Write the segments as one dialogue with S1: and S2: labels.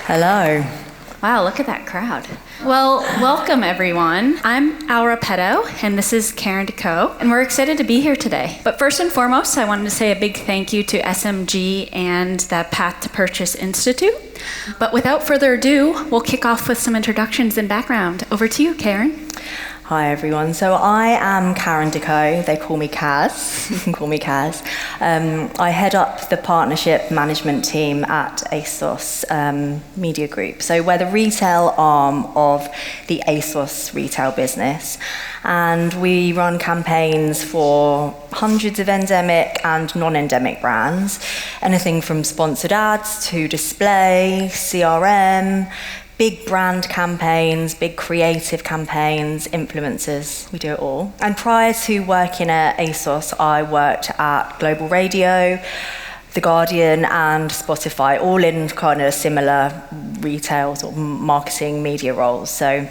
S1: Hello.
S2: Wow, look at that crowd. Well, welcome everyone. I'm Repetto, and this is Karen Decaux, and we're excited to be here today. But first and foremost, I wanted to say a big thank you to SMG and the Path to Purchase Institute. But without further ado, we'll kick off with some introductions and background. Over to you, Karen.
S1: Hi everyone. So I am Karen Decaux. They call me Kaz. You can call me Kaz. I head up the partnership management team at ASOS Media Group. So we're the retail arm of the ASOS retail business. And we run campaigns for hundreds of endemic and non-endemic brands. Anything from sponsored ads to display, CRM, big brand campaigns, big creative campaigns, influencers, we do it all. And prior to working at ASOS, I worked at Global Radio, The Guardian and Spotify, all in kind of similar retail sort of marketing media roles. So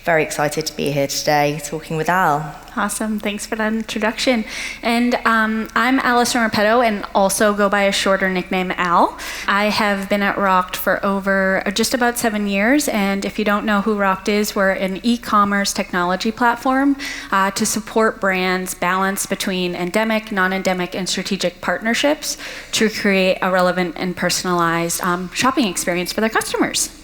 S1: very excited to be here today talking with Al.
S2: Awesome, thanks for that introduction. And I'm Allison Repetto and also go by a shorter nickname Al. I have been at Rokt for over just about 7 years, and if you don't know who Rokt is, we're an e-commerce technology platform to support brands balance between endemic, non-endemic, and strategic partnerships to create a relevant and personalized shopping experience for their customers.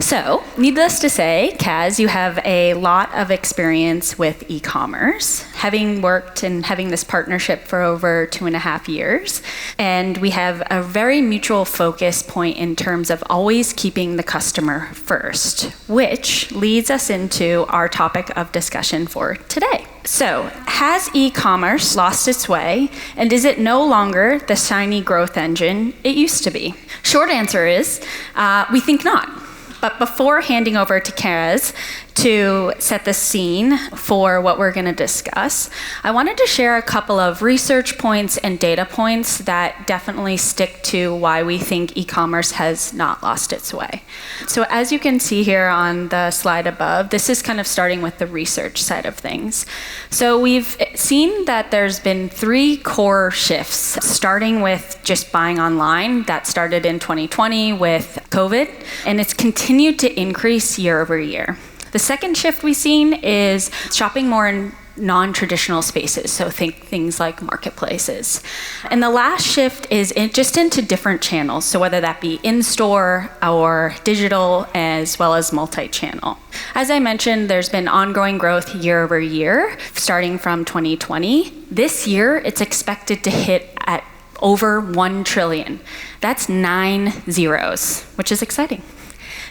S2: So, needless to say, Kaz, you have a lot of experience with e-commerce, having worked and having this partnership for over 2.5 years. And we have a very mutual focus point in terms of always keeping the customer first, which leads us into our topic of discussion for today. So, has e-commerce lost its way, and is it no longer the shiny growth engine it used to be? Short answer is, we think not. But before handing over to Kaz to set the scene for what we're going to discuss, I wanted to share a couple of research points and data points that definitely stick to why we think e-commerce has not lost its way. So as you can see here on the slide above, this is kind of starting with the research side of things. So we've seen that there's been 3 core shifts, starting with just buying online. That started in 2020 with COVID, and it's continued to increase year over year. The second shift we've seen is shopping more in non-traditional spaces, so think things like marketplaces. And the last shift is just into different channels, so whether that be in-store or digital as well as multi-channel. As I mentioned, there's been ongoing growth year over year, starting from 2020. This year, it's expected to hit at over 1 trillion. That's 9 zeros, which is exciting.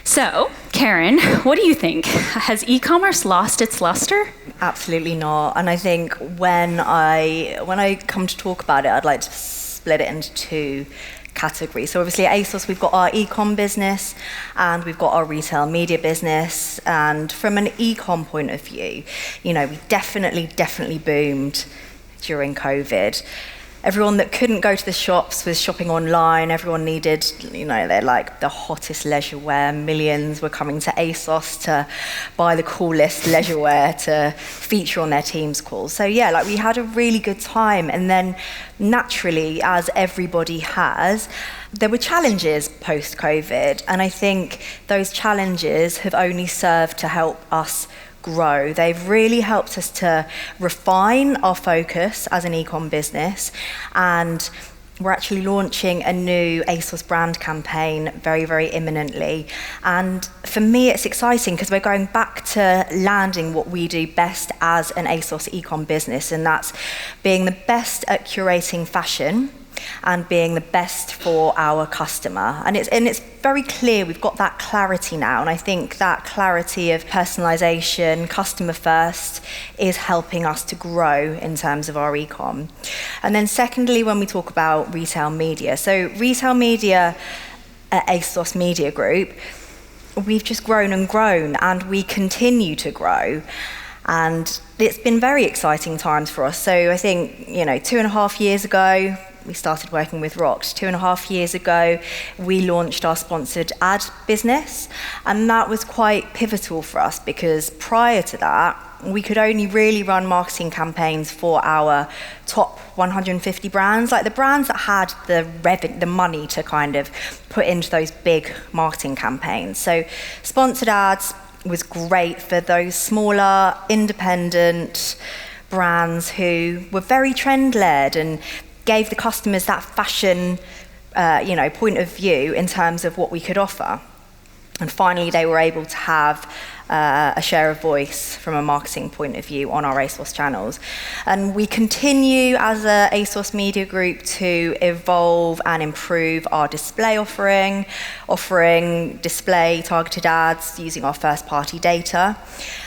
S2: So, Karen, what do you think? Has e-commerce lost its luster?
S1: Absolutely not. And I think when I come to talk about it, I'd like to split it into 2 categories. So obviously at ASOS, we've got our e-com business and we've got our retail media business. And from an e-com point of view, we definitely boomed during COVID. Everyone that couldn't go to the shops was shopping online. Everyone needed, they're like the hottest leisure wear. Millions were coming to ASOS to buy the coolest leisure wear to feature on their Teams calls. So yeah, we had a really good time. And then naturally, as everybody has, there were challenges post-COVID. And I think those challenges have only served to help us grow. They've really helped us to refine our focus as an e-com business, and we're actually launching a new ASOS brand campaign very, very imminently. And for me, it's exciting because we're going back to landing what we do best as an ASOS e-com business, and that's being the best at curating fashion and being the best for our customer. And it's very clear, we've got that clarity now, and I think that clarity of personalization, customer first, is helping us to grow in terms of our e-com. And then secondly, when we talk about retail media, so retail media at ASOS Media Group, we've just grown and we continue to grow. And it's been very exciting times for us. So I think, 2.5 years ago, we started working with Rokt. 2.5 years ago, we launched our sponsored ad business, and that was quite pivotal for us because prior to that, we could only really run marketing campaigns for our top 150 brands, like the brands that had the money to kind of put into those big marketing campaigns. So sponsored ads was great for those smaller, independent brands who were very trend-led and gave the customers that fashion point of view in terms of what we could offer. And finally, they were able to have a share of voice from a marketing point of view on our ASOS channels. And we continue as a ASOS Media Group to evolve and improve our display offering display targeted ads using our first-party data.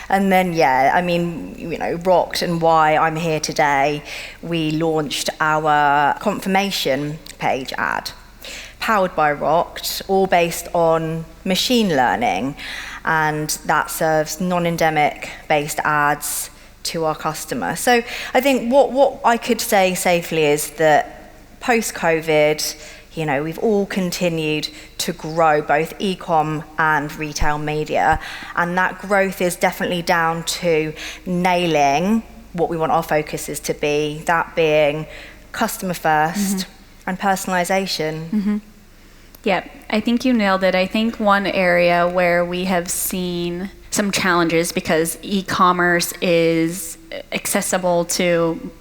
S1: And then, Rokt and why I'm here today, we launched our confirmation page ad, powered by Rokt, all based on machine learning, and that serves non-endemic based ads to our customer. So I think what I could say safely is that post-COVID, we've all continued to grow both e-com and retail media, and that growth is definitely down to nailing what we want our focuses to be, that being customer first and personalization.
S2: Yeah, I think you nailed it. I think one area where we have seen some challenges, because e-commerce is accessible to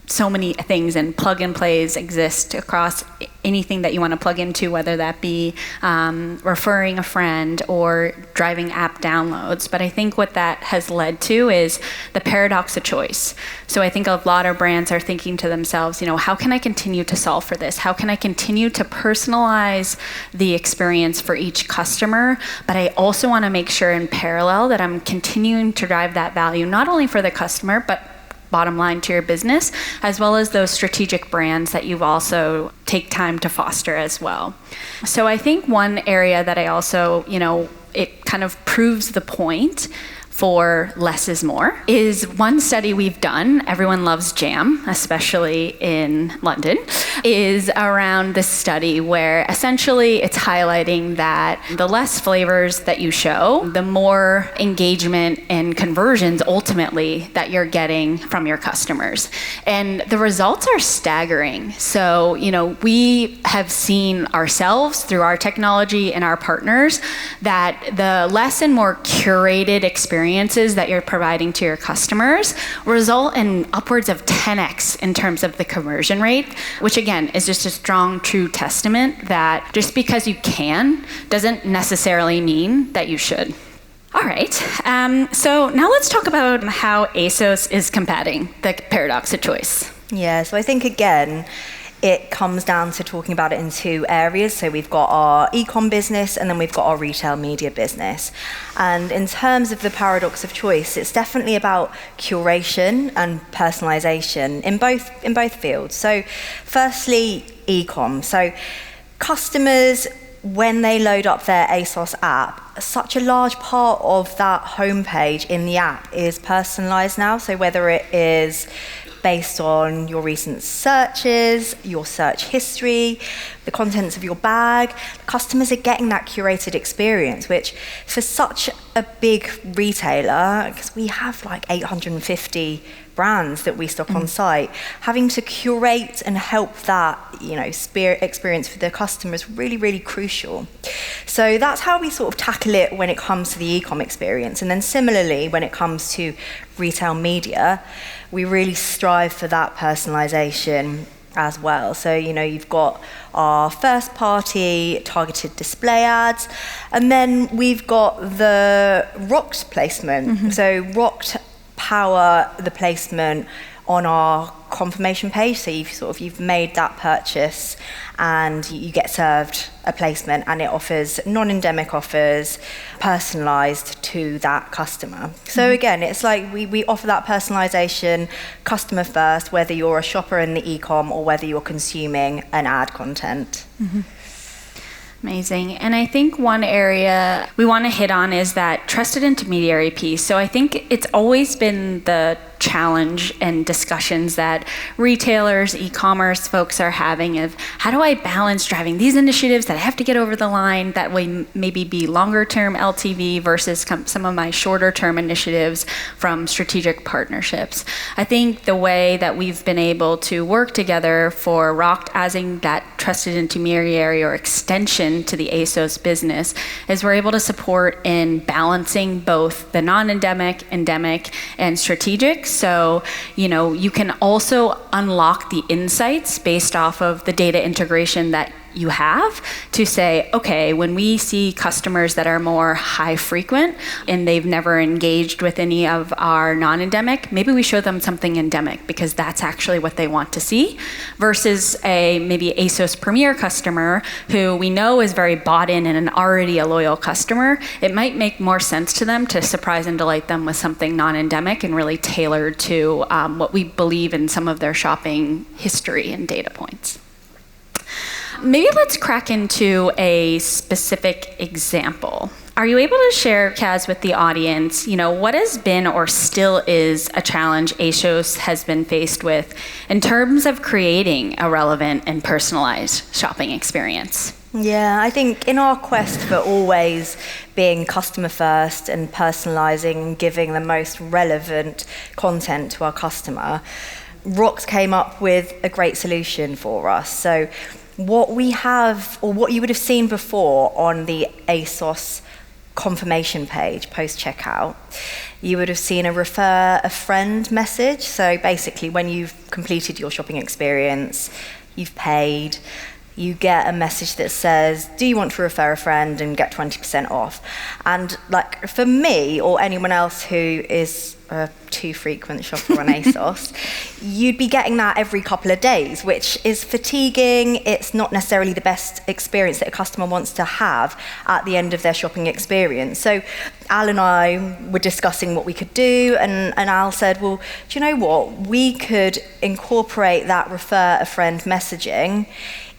S2: so many things and plug and plays exist across anything that you want to plug into, whether that be referring a friend or driving app downloads. But I think what that has led to is the paradox of choice. So I think a lot of brands are thinking to themselves, how can I continue to solve for this? How can I continue to personalize the experience for each customer? But I also want to make sure in parallel that I'm continuing to drive that value, not only for the customer, but bottom line to your business, as well as those strategic brands that you've also take time to foster as well. So I think one area that I also, it kind of proves the point for less is more is one study we've done. Everyone loves jam, especially in London, is around this study where essentially it's highlighting that the less flavors that you show, the more engagement and conversions ultimately that you're getting from your customers. And the results are staggering. So, we have seen ourselves through our technology and our partners that the less and more curated experiences that you're providing to your customers result in upwards of 10x in terms of the conversion rate, which again is just a strong, true testament that just because you can doesn't necessarily mean that you should. All right, so now let's talk about how ASOS is combating the paradox of choice.
S1: Yeah, so I think again, it comes down to talking about it in two areas. So we've got our e-com business and then we've got our retail media business. And in terms of the paradox of choice, it's definitely about curation and personalization in both fields. So firstly, e-com. So customers, when they load up their ASOS app, such a large part of that homepage in the app is personalized now. So whether it is based on your recent searches, your search history, the contents of your bag, customers are getting that curated experience, which for such a big retailer, because we have like 850 brands that we stock on site, having to curate and help that experience for the customer is really, really crucial. So that's how we sort of tackle it when it comes to the e-com experience. And then similarly, when it comes to retail media, we really strive for that personalization as well. So, you've got our first party targeted display ads, and then we've got the Rokt placement. So Rokt power the placement on our confirmation page. So you've made that purchase and you get served a placement, and it offers non-endemic offers personalized to that customer. So again, it's like we offer that personalization customer first, whether you're a shopper in the e-com or whether you're consuming an ad content.
S2: Amazing. And I think one area we want to hit on is that trusted intermediary piece. So I think it's always been the challenge and discussions that retailers, e-commerce folks are having of how do I balance driving these initiatives that I have to get over the line that way maybe be longer term LTV versus some of my shorter term initiatives from strategic partnerships. I think the way that we've been able to work together for Rokt as that trusted intermediary or extension to the ASOS business is we're able to support in balancing both the non-endemic, endemic, and strategic. So, you can also unlock the insights based off of the data integration that you have to say, okay, when we see customers that are more high frequent and they've never engaged with any of our non-endemic, maybe we show them something endemic because that's actually what they want to see, versus a maybe ASOS Premier customer who we know is very bought in and already a loyal customer. It might make more sense to them to surprise and delight them with something non-endemic and really tailored to what we believe in some of their shopping history and data points. Maybe let's crack into a specific example. Are you able to share, Kaz, with the audience, what has been or still is a challenge ASOS has been faced with in terms of creating a relevant and personalized shopping experience?
S1: Yeah, I think in our quest for always being customer first and personalizing and giving the most relevant content to our customer, Rokt came up with a great solution for us. So what we have, or what you would have seen before on the ASOS confirmation page post-checkout, you would have seen a refer a friend message. So basically, when you've completed your shopping experience, you've paid, you get a message that says, do you want to refer a friend and get 20% off? And like for me or anyone else who is a too frequent shopper on ASOS, you'd be getting that every couple of days, which is fatiguing. It's not necessarily the best experience that a customer wants to have at the end of their shopping experience. So Al and I were discussing what we could do, and Al said, well, do you know what? We could incorporate that refer a friend messaging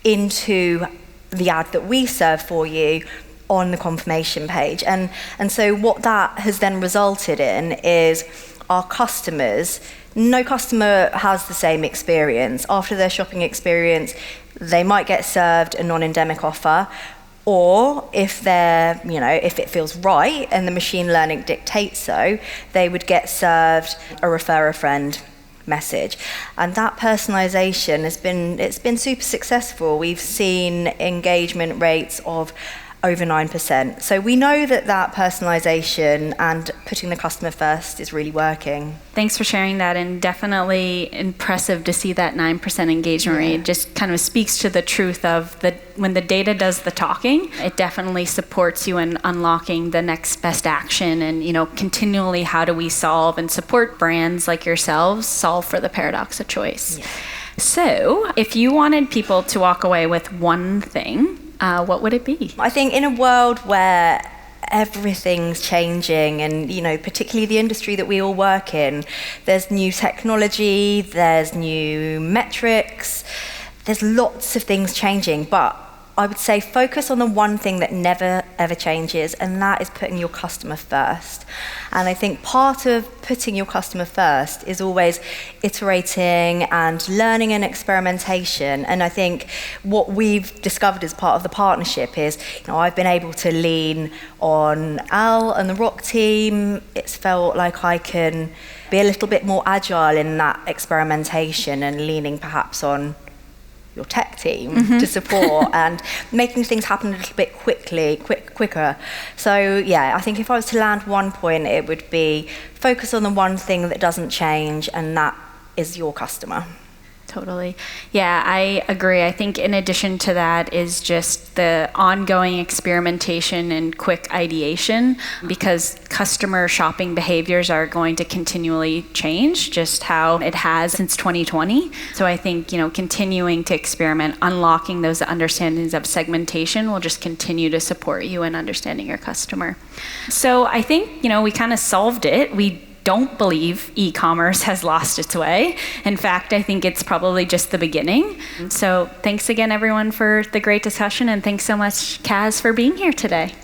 S1: into the ad that we serve for you on the confirmation page. And so what that has then resulted in is our customers, no customer has the same experience. After their shopping experience, they might get served a non-endemic offer, or if if it feels right and the machine learning dictates so, they would get served a refer a friend message. And that personalization it's been super successful. We've seen engagement rates of over 9%. So we know that personalization and putting the customer first is really working.
S2: Thanks for sharing that, and definitely impressive to see that 9% engagement rate. It just kind of speaks to the truth of when the data does the talking, it definitely supports you in unlocking the next best action and, continually how do we solve and support brands like yourselves solve for the paradox of choice. Yeah. So if you wanted people to walk away with one thing, what would it be? I
S1: think in a world where everything's changing and, particularly the industry that we all work in, there's new technology, there's new metrics, there's lots of things changing, but I would say focus on the one thing that never ever changes, and that is putting your customer first. And I think part of putting your customer first is always iterating and learning and experimentation. And I think what we've discovered as part of the partnership is, I've been able to lean on Al and the Rokt team. It's felt like I can be a little bit more agile in that experimentation and leaning perhaps on your tech team to support and making things happen a little bit quicker. So yeah, I think if I was to land one point, it would be focus on the one thing that doesn't change, and that is your customer.
S2: Totally. Yeah, I agree. I think in addition to that is just the ongoing experimentation and quick ideation, because customer shopping behaviors are going to continually change, just how it has since 2020. So I think, continuing to experiment, unlocking those understandings of segmentation will just continue to support you in understanding your customer. So I think, we kind of solved it. We don't believe e-commerce has lost its way. In fact, I think it's probably just the beginning. So thanks again, everyone, for the great discussion, and thanks so much, Kaz, for being here today.